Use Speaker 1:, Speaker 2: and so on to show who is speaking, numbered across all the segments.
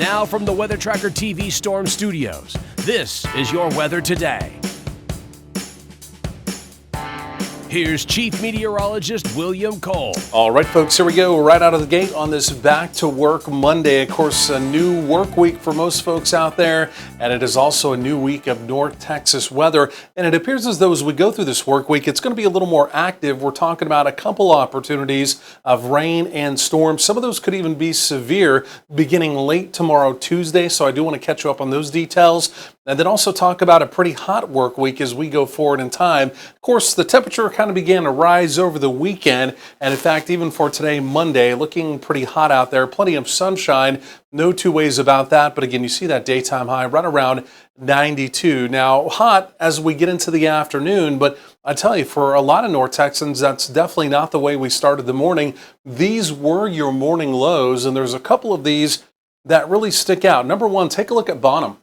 Speaker 1: Now from the Weather Tracker TV Storm Studios, this is your weather today. Here's Chief Meteorologist William Cole.
Speaker 2: All right, folks, here we go. Right out of the gate on this back to work Monday. Of course, a new work week for most folks out there, and it is also a new week of North Texas weather. And it appears as though as we go through this work week, it's going to be a little more active. We're talking about a couple opportunities of rain and storms. Some of those could even be severe beginning late tomorrow, Tuesday. So I do want to catch you up on those details. And then also talk about a pretty hot work week as we go forward in time. Of course, the temperature kind of began to rise over the weekend. And in fact, even for today, Monday, looking pretty hot out there. Plenty of sunshine. No two ways about that. But again, you see that daytime high right around 92. Now, hot as we get into the afternoon. But I tell you, for a lot of North Texans, that's definitely not the way we started the morning. These were your morning lows. And there's a couple of these that really stick out. Number one, take a look at Bonham.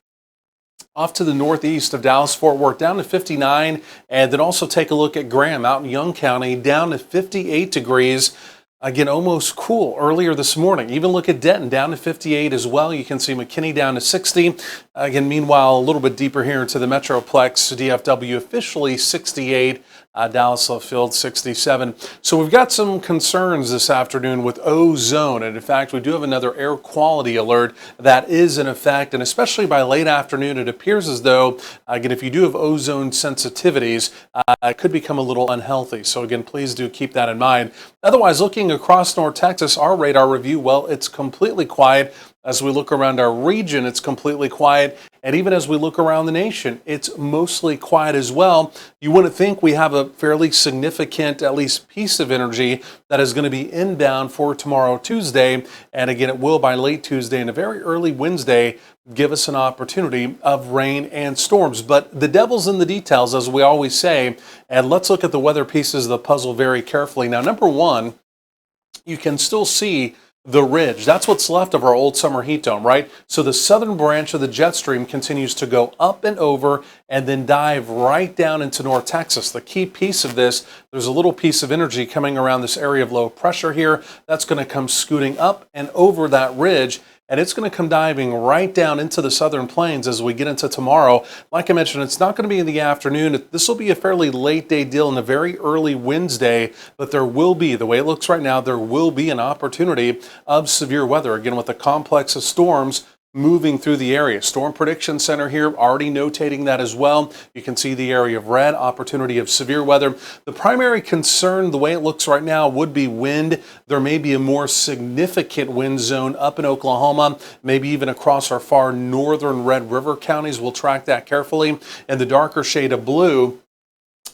Speaker 2: Off to the northeast of Dallas-Fort Worth, down to 59, and then also take a look at Graham out in Young County, down to 58 degrees. Again, almost cool earlier this morning. Even look at Denton, down to 58 as well. You can see McKinney down to 60. Again, meanwhile, a little bit deeper here into the Metroplex, DFW officially 68. Dallas Love 67. So we've got some concerns this afternoon with ozone. And in fact, we do have another air quality alert that is in effect. And especially by late afternoon, it appears as though, again, if you do have ozone sensitivities, it could become a little unhealthy. So again, please do keep that in mind. Otherwise, looking across North Texas, our radar review, well, it's completely quiet. As we look around our region, it's completely quiet. And even as we look around the nation, it's mostly quiet as well. You wouldn't think we have a fairly significant, at least piece of energy that is going to be inbound for tomorrow, Tuesday. And again, it will by late Tuesday and a very early Wednesday give us an opportunity of rain and storms. But the devil's in the details, as we always say. And let's look at the weather pieces of the puzzle very carefully. Now, number one, you can still see the ridge. That's what's left of our old summer heat dome, right? So the southern branch of the jet stream continues to go up and over and then dive right down into North Texas. The key piece of this, there's a little piece of energy coming around this area of low pressure here. That's going to come scooting up and over that ridge. And it's going to come diving right down into the southern plains as we get into tomorrow. Like I mentioned, it's not going to be in the afternoon. This will be a fairly late day deal in a very early Wednesday, but there will be, the way it looks right now, there will be an opportunity of severe weather. Again, with a complex of storms moving through the area. Storm Prediction Center here already notating that as well. You can see the area of red, opportunity of severe weather. The primary concern, the way it looks right now, would be wind. There may be a more significant wind zone up in Oklahoma, maybe even across our far northern Red River counties. We'll track that carefully. And the darker shade of blue,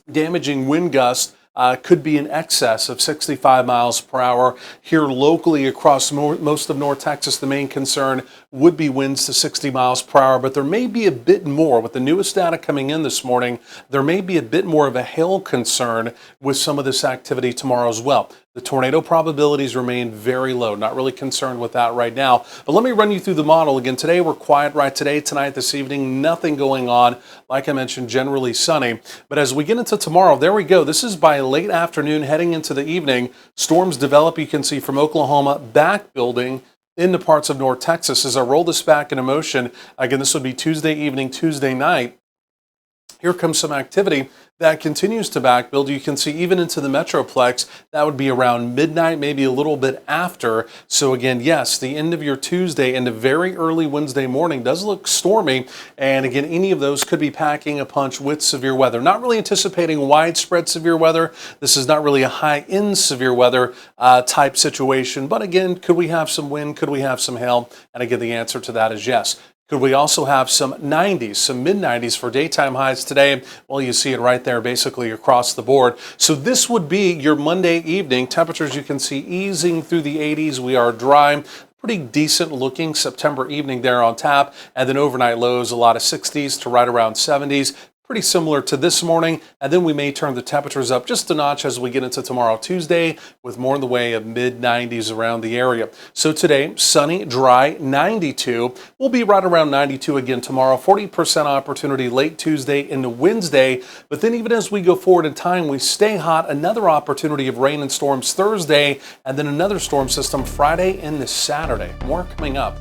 Speaker 2: damaging wind gusts could be in excess of 65 miles per hour. Here locally across most of North Texas, the main concern would be winds to 60 miles per hour, but there may be a bit more. With the newest data coming in this morning, there may be a bit more of a hail concern with some of this activity tomorrow as well. The tornado probabilities remain very low. Not really concerned with that right now. But let me run you through the model. Again, today we're quiet right today, tonight, this evening, nothing going on. Like I mentioned, generally sunny. But as we get into tomorrow, there we go. This is by late afternoon heading into the evening. Storms develop, you can see, from Oklahoma back building into parts of North Texas. As I roll this back into motion, again, this would be Tuesday evening, Tuesday night. Here comes some activity that continues to backbuild. You can see even into the Metroplex, that would be around midnight, maybe a little bit after. So again, yes, the end of your Tuesday and the very early Wednesday morning does look stormy. And again, any of those could be packing a punch with severe weather. Not really anticipating widespread severe weather. This is not really a high-end severe weather type situation. But again, could we have some wind? Could we have some hail? And again, the answer to that is yes. Could we also have some 90s, some mid-90s for daytime highs today? Well, you see it right there basically across the board. So this would be your Monday evening. Temperatures you can see easing through the 80s. We are dry. Pretty decent looking September evening there on tap. And then overnight lows, a lot of 60s to right around 70s. Pretty similar to this morning, and then we may turn the temperatures up just a notch as we get into tomorrow, Tuesday, with more in the way of mid-90s around the area. So today, sunny, dry, 92. We'll be right around 92 again tomorrow. 40% opportunity late Tuesday into Wednesday, but then even as we go forward in time, we stay hot. Another opportunity of rain and storms Thursday, and then another storm system Friday into Saturday. More coming up.